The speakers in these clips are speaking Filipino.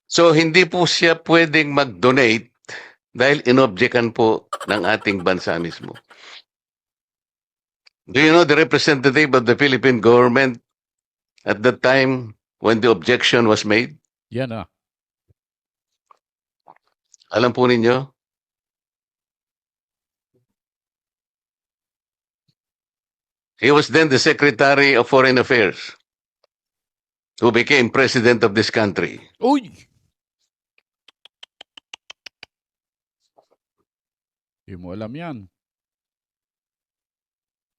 So hindi po siya pwedeng mag-donate dahil inobjekan po ng ating bansa mismo. Do you know the representative of the Philippine government at that time when the objection was made? Yan ah. Alam po ninyo? He was then the Secretary of Foreign Affairs who became President of this country. Uy! Hindi mo alam yan.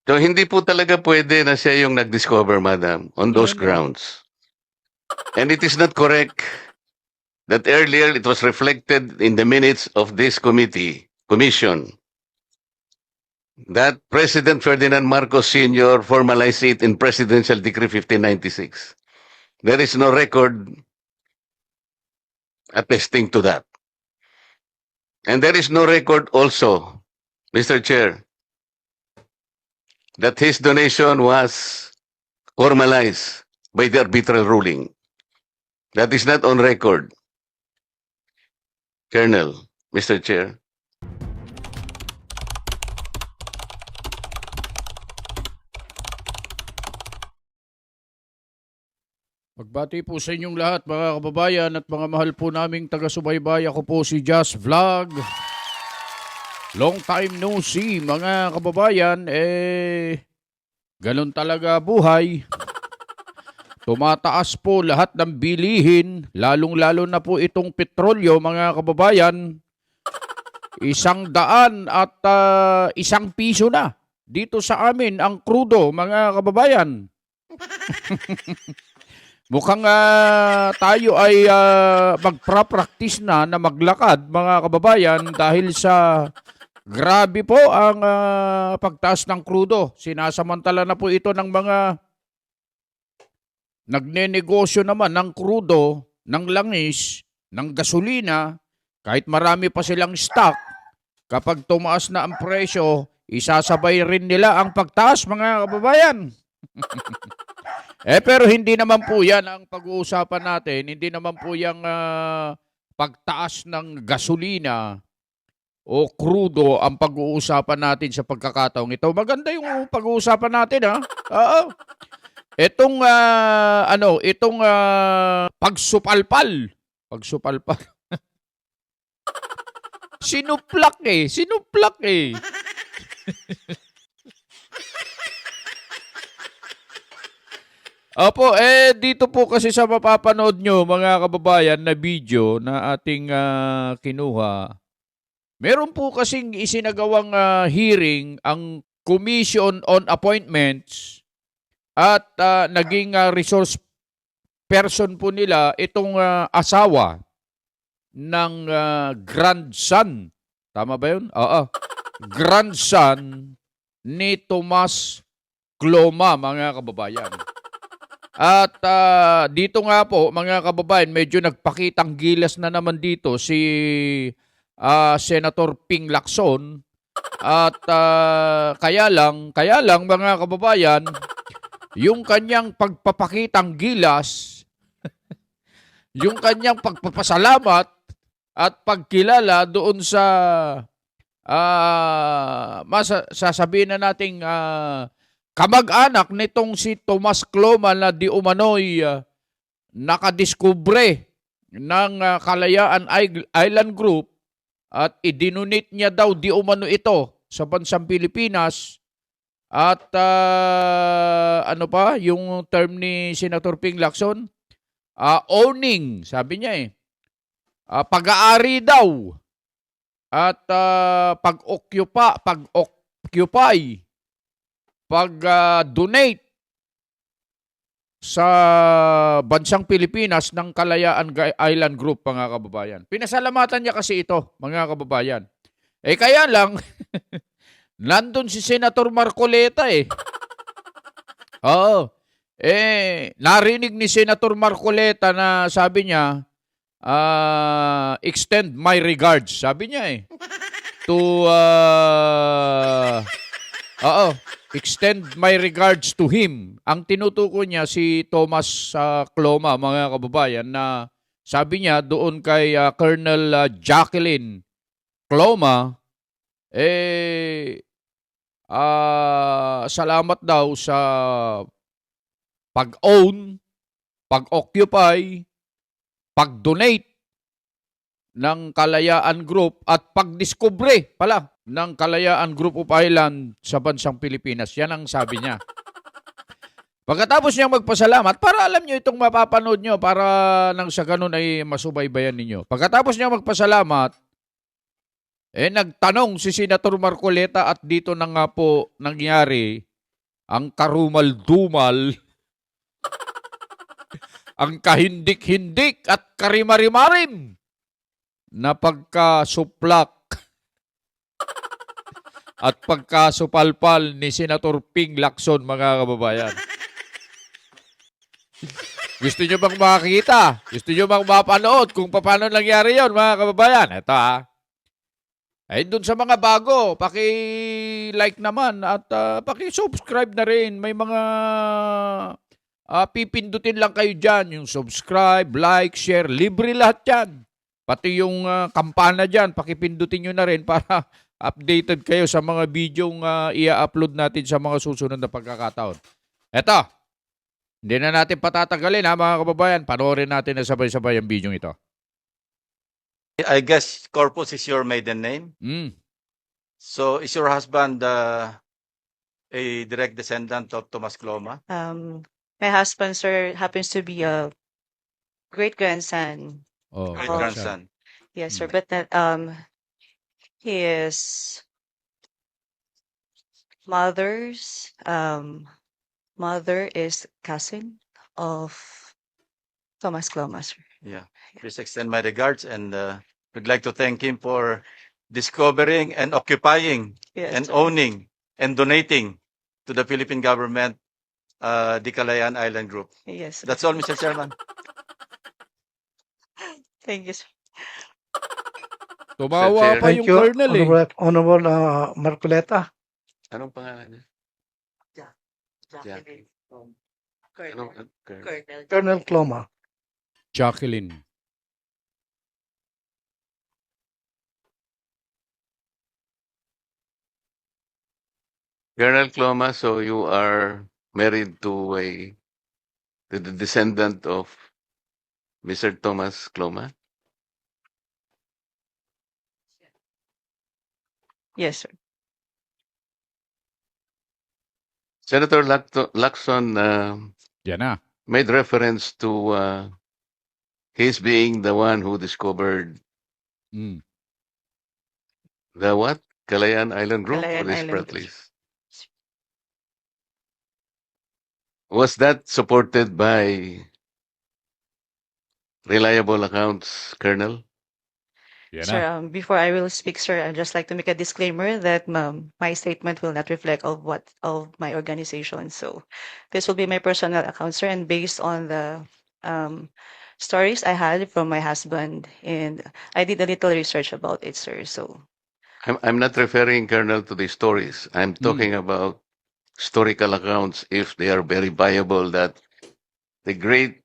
So hindi po talaga pwede na siya yung nag-discover, madam, on those Yan. grounds. And it is not correct that earlier it was reflected in the minutes of this commission, that President Ferdinand Marcos Sr. formalized it in Presidential Decree 1596. There is no record attesting to that. And there is no record also, Mr. Chair, that his donation was formalized by the arbitral ruling. That is not on record. Colonel, Mr. Chair. Magbati po sa inyong lahat mga kababayan at mga mahal po naming taga-subaybay. Ako po si Just Vlog. Long time no see mga kababayan. Ganun talaga buhay. Tumataas po lahat ng bilihin, lalong-lalo na po itong petrolyo mga kababayan. 100 at 1 piso na dito sa amin ang krudo mga kababayan. Mukhang tayo ay magpra-practice na maglakad mga kababayan dahil sa grabe po ang pagtaas ng krudo. Sinasamantala na po ito ng mga nagnenegosyo naman ng krudo, ng langis, ng gasolina. Kahit marami pa silang stock, kapag tumaas na ang presyo, isasabay rin nila ang pagtaas mga kababayan. Pero hindi naman po yan ang pag-uusapan natin. Hindi naman po yung pagtaas ng gasolina o krudo ang pag-uusapan natin sa pagkakataong ito. Maganda yung pag-uusapan natin ha. Oo. Itong pagsupalpal. Pagsupalpal. Sinuplak eh. Opo, dito po kasi sa mapapanood nyo mga kababayan na video na ating kinuha, meron po kasing isinagawang hearing ang Commission on Appointments at naging resource person po nila itong asawa ng grandson. Tama ba yun? Oo. Grandson ni Tomas Cloma mga kababayan. At dito nga po, mga kababayan, medyo nagpakitang gilas na naman dito si Senator Ping Lacson. At kaya lang mga kababayan, yung kanyang pagpapakitang gilas, yung kanyang pagpapasalamat at pagkilala doon sa sasabihin na nating kamag-anak nitong si Tomas Cloma na di umano'y nakadiskubre ng Kalayaan Island Group at idinunit niya daw di umano ito sa bansang Pilipinas. At yung term ni Senator Ping Lacson? Owning, sabi niya pag-aari daw at pag-occupy, pag-donate sa bansang Pilipinas ng Kalayaan Island Group, mga kababayan. Pinasalamatan niya kasi ito, mga kababayan. Kaya lang, nandun si Senator Marcoleta Oo. Narinig ni Senator Marcoleta na sabi niya, extend my regards. Sabi niya extend my regards to him. Ang tinutukoy niya si Tomas Cloma, mga kababayan, na sabi niya doon kay Colonel Jacqueline Cloma, salamat daw sa pag-own, pag-occupy, pag-donate ng Kalayaan Group at pagdiskubre pala ng Kalayaan Group of Island sa bansang Pilipinas. Yan ang sabi niya. Pagkatapos niya magpasalamat, para alam niyo itong mapapanood niyo, para nang sa ganun ay masubaybayan ninyo. Pagkatapos niya magpasalamat, nagtanong si Senator Marcoleta at dito na nga po nangyari ang karumal-dumal, ang kahindik-hindik at karimarimarim na pagkasuplak at pagkasupalpal ni Senator Ping Lacson, mga kababayan. Gusto nyo bang makakita? Gusto nyo bang mapanood kung paano nangyari yon, mga kababayan? Ito ay dun sa mga bago, paki-like naman at paki-subscribe na rin. May mga pipindutin lang kayo dyan. Yung subscribe, like, share, libre lahat yan. Pati yung kampana dyan, pakipindutin nyo na rin para updated kayo sa mga videong i-upload natin sa mga susunod na pagkakataon. Eto, hindi na natin patatagalin ha, mga kababayan. Panoorin natin na sabay-sabay ang videong ito. I guess Corpus is your maiden name. So is your husband a direct descendant of Thomas Cloma? My husband, sir, happens to be a great grandson. Oh, Great Oh. grandson. Yes, sir. But that his mother's mother is cousin of Thomas Cloma, sir. Yeah. Please extend my regards, and we'd like to thank him for discovering and occupying Yes, and sir. owning and donating to the Philippine government the Kalayaan Island Group. Yes, sir. That's all, Mr. Chairman. Thank you, sir. tumawa Sir, pa yung colonel eh. Honorable Marcoleta. Anong pangalan niya? Jacqueline. Anong, Colonel. Colonel Cloma. Jacqueline. Colonel Cloma, so you are married to the descendant of Mr. Thomas Cloma? Yes, sir. Senator Lacson Yan na. made reference to his being the one who discovered Mm. the what? Kalayaan Island Group or Kalayaan this Island press Group. release? Was that supported by reliable accounts, Colonel? Yan Sir, na. before I will speak, sir, I'd just like to make a disclaimer that my statement will not reflect of my organization. So this will be my personal account, sir, and based on the stories I had from my husband, and I did a little research about it, sir. So I'm not referring, Colonel, to the stories. I'm talking about historical accounts, if they are very viable, that the great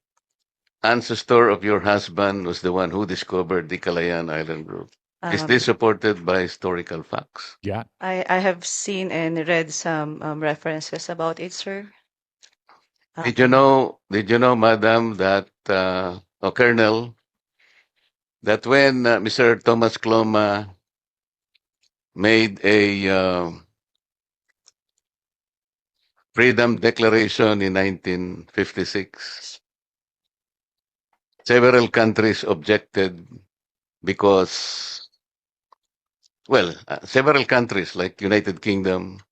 ancestor of your husband was the one who discovered the Kalayaan Island Group. Is this supported by historical facts? Yan. I have seen and read some references about it, sir. Did you know, Madam, that, Colonel, that when Mr. Thomas Cloma made a Freedom Declaration in 1956, several countries objected because, well, several countries like United Kingdom,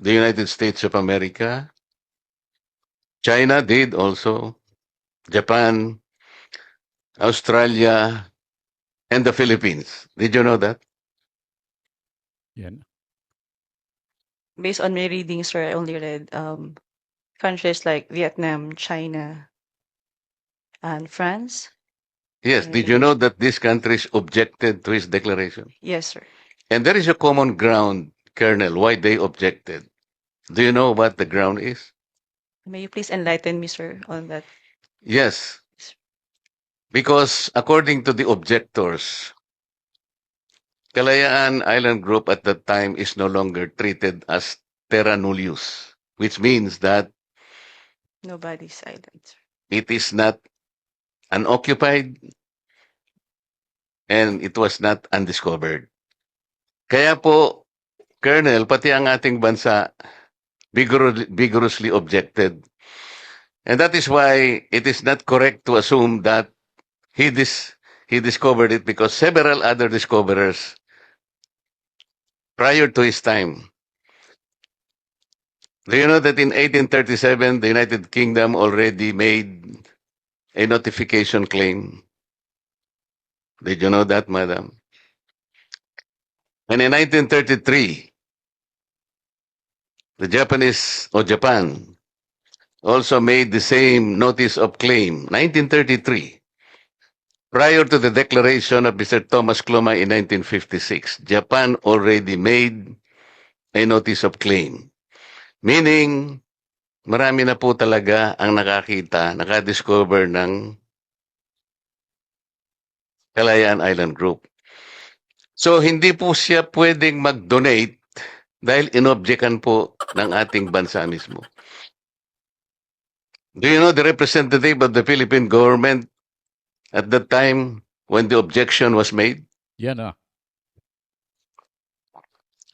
the United States of America, China did also, Japan, Australia, and the Philippines. Did you know that? Yan. Based on my reading, sir, I only read countries like Vietnam, China, and France. Yes. Did you know that these countries objected to his declaration? Yes, sir. And there is a common ground, Colonel, why they objected. Do you know what the ground is? May you please enlighten me, sir, on that? Yes. Because according to the objectors, Kalayaan Island Group at that time is no longer treated as terra nullius, which means that Nobody's island, sir. it is not unoccupied and it was not undiscovered. Kaya po, Colonel, pati ang ating bansa vigorously objected. And that is why it is not correct to assume that he discovered it, because several other discoverers prior to his time. Do you know that in 1837, the United Kingdom already made a notification claim? Did you know that, madam? And in 1933, the Japan also made the same notice of claim, 1933. Prior to the declaration of Mr. Thomas Kluma in 1956, Japan already made a notice of claim. Meaning, marami na po talaga ang nakadiscover ng Kalayaan Island Group. So, hindi po siya pwedeng mag-donate dahil inobjekan po ng ating bansa mismo. Do you know the representative of the Philippine government at that time when the objection was made? Yan ah.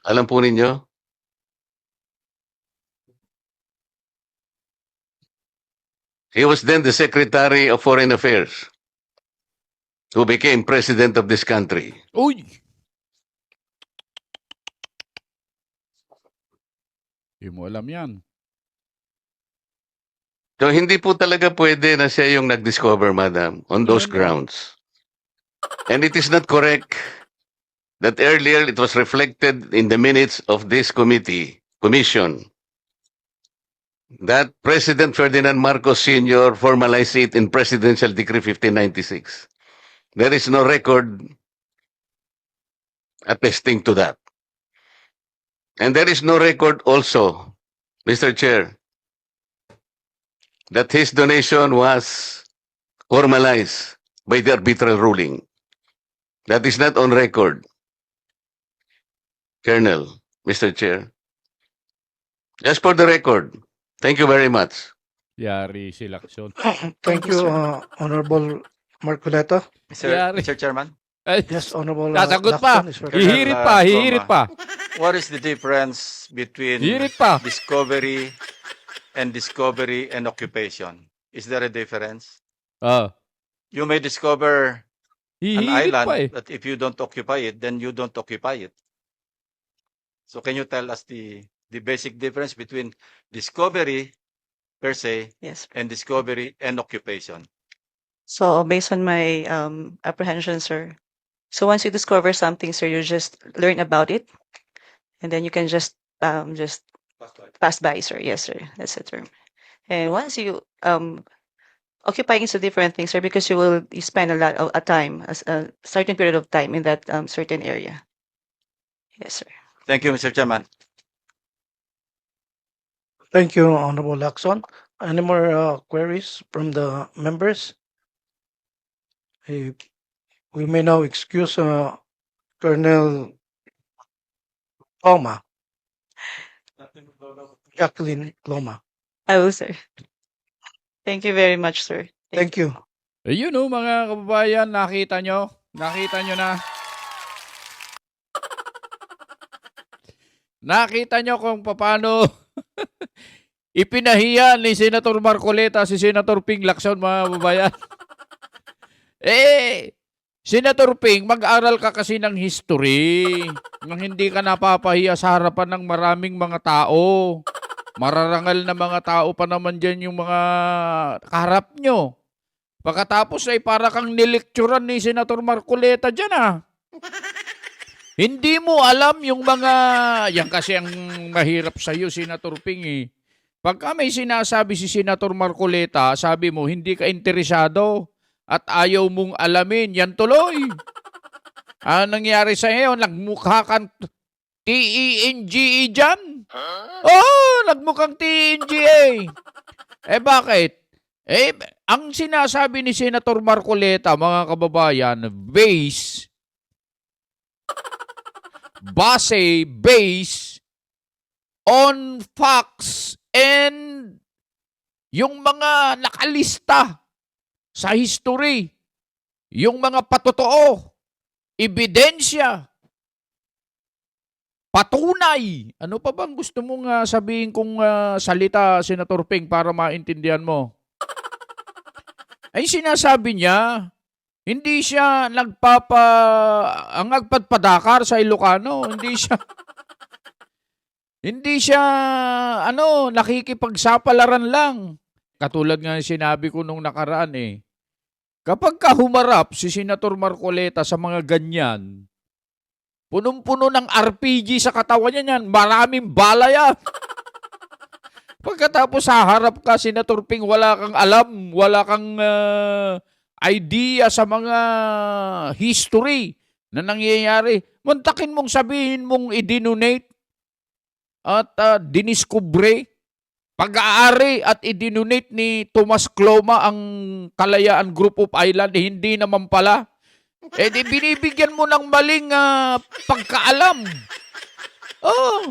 Alam po ninyo? He was then the Secretary of Foreign Affairs who became President of this country. Uy! Hindi mo alam yan. So, hindi po talaga pwede na siya yung nag-discover, madam, on those grounds. And it is not correct that earlier it was reflected in the minutes of this commission, that President Ferdinand Marcos Sr. formalized it in Presidential Decree 1596. There is no record attesting to that. And there is no record also, Mr. Chair, that his donation was formalized by the arbitral ruling. That is not on record, Colonel, Mr. Chair. Just for the record, thank you very much. Yari si Lacson. Thank you, Honorable Marcoleta. Yari. Mr. Chairman, Ay, Yes, Honorable sasagot pa. Lacson is very- Hihirit pa, hihirit pa. what is the difference between Hihirit pa. discovery and occupation? Is there a difference? Ah, You may discover an hihirit island, pa eh. but if you don't occupy it, then you don't occupy it. So can you tell us the basic difference between discovery per se Yes. and discovery and occupation? So based on my apprehension, sir. So once you discover something, sir, you just learn about it, and then you can just pass by, sir. Yes, sir. That's the term. And once you occupying is a different thing, sir, because you spend a lot of a time, a certain period of time in that certain area. Yes, sir. Thank you, Mr. Chairman. Thank you, Honorable Lacson. Any more queries from the members? We may now excuse Colonel Kloma, Jacqueline Kloma. I will, sir. Thank you very much, sir. Thank you. Ayun o mga kababayan, nakita nyo? Nakita nyo na? Nakita nyo kung paano ipinahiya ni Senator Marcoleta si Senator Ping Lacson, mga kababayan. Senator Ping, mag-aral ka kasi ng history nang hindi ka napapahiya sa harapan ng maraming mga tao. Mararangal na mga tao pa naman dyan yung mga kaharap nyo. Pagkatapos ay para kang nilekturan ni Senator Marcoleta dyan ah. Hindi mo alam yung mga... Yan kasi ang mahirap sa'yo, Senator Ping eh. Pagka may sinasabi si Senator Marcoleta, sabi mo hindi ka interesado at ayaw mong alamin, yan tuloy. Ano nangyari sa iyo? Nagmukha kang TENGE dyan? Oh, nagmukhang TNGA. Eh bakit? Eh, ang sinasabi ni Senator Marcoleta, mga kababayan, base on facts and yung mga nakalista sa history, yung mga patotoo, ebidensya, patunay. Ano pa bang gusto mong sabihin kung salita, Senator Ping, para maintindihan mo? Ay sinasabi niya, hindi siya ang nagpadpadakar sa Ilocano, hindi siya nakikipagsapalaran lang. Katulad nga ng sinabi ko nung nakaraan kapag humarap si Senator Marcoleta sa mga ganyan, punong-puno ng RPG sa katawan niya yan, maraming bala yan. Pagkatapos haharap ka, Senator Ping, wala kang alam, wala kang idea sa mga history na nangyayari. Muntakin mong sabihin mong idinonate at diniskubre, pag-aari at idinonate ni Tomas Cloma ang Kalayaan Group of Island, hindi naman pala. Di binibigyan mo ng maling pagkaalam. Oh,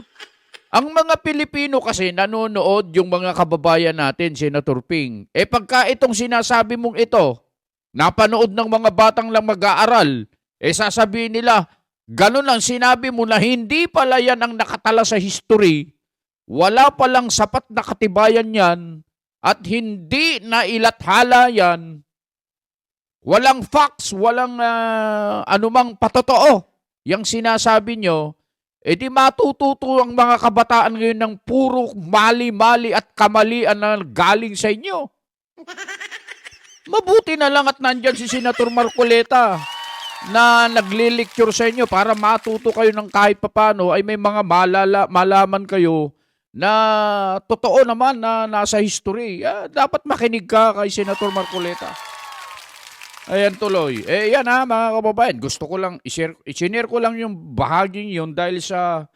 ang mga Pilipino kasi nanonood, yung mga kababayan natin, Senator Ping. Pagka itong sinasabi mong ito, napanood ng mga batang lang mag-aaral, sasabihin nila, ganun ang sinabi mo na hindi pala yan ang nakatala sa history, wala palang sapat na katibayan yan, at hindi na ilathala yan, walang facts, walang anumang patotoo, yung sinasabi nyo, di matututo ang mga kabataan ngayon ng puro mali-mali at kamalian na galing sa inyo. Mabuti na lang at nandyan si Senator Marcoleta na nagli-lecture sa inyo para matuto kayo ng kahit papano ay may mga malaman kayo na totoo naman na nasa history. Dapat makinig ka kay Senator Marcoleta. Ayan tuloy. Yan mga kababayan. Gusto ko lang, i-share ko lang yung bahaging yun dahil sa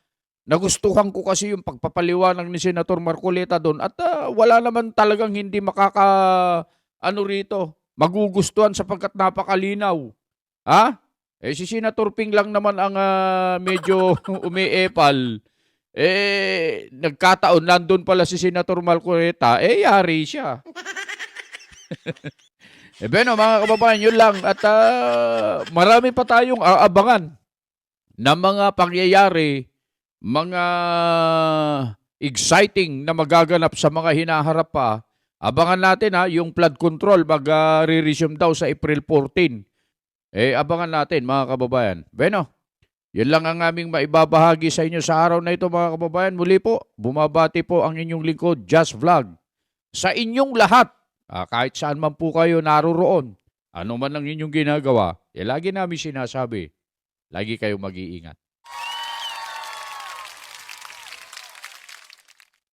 nagustuhan ko kasi yung pagpapaliwanag ni Senator Marcoleta doon at wala naman talagang hindi rito, magugustuhan sapagkat napakalinaw. Si Senator Ping lang naman ang medyo umiepal. Nagkataon, nandun pala si Senator Marcoleta, yari siya. Mga kababayan, yun lang. At marami pa tayong aabangan na mga pangyayari, mga exciting na magaganap sa mga hinaharap pa. Abangan natin yung flood control mag-re-resume daw sa April 14. Abangan natin mga kababayan. Yun lang ang aming maibabahagi sa inyo sa araw na ito mga kababayan. Muli po, bumabati po ang inyong lingkod, Just Vlog. Sa inyong lahat, kahit saan man po kayo naroroon, ano man ang inyong ginagawa, lagi namin sinasabi, lagi kayong mag-iingat.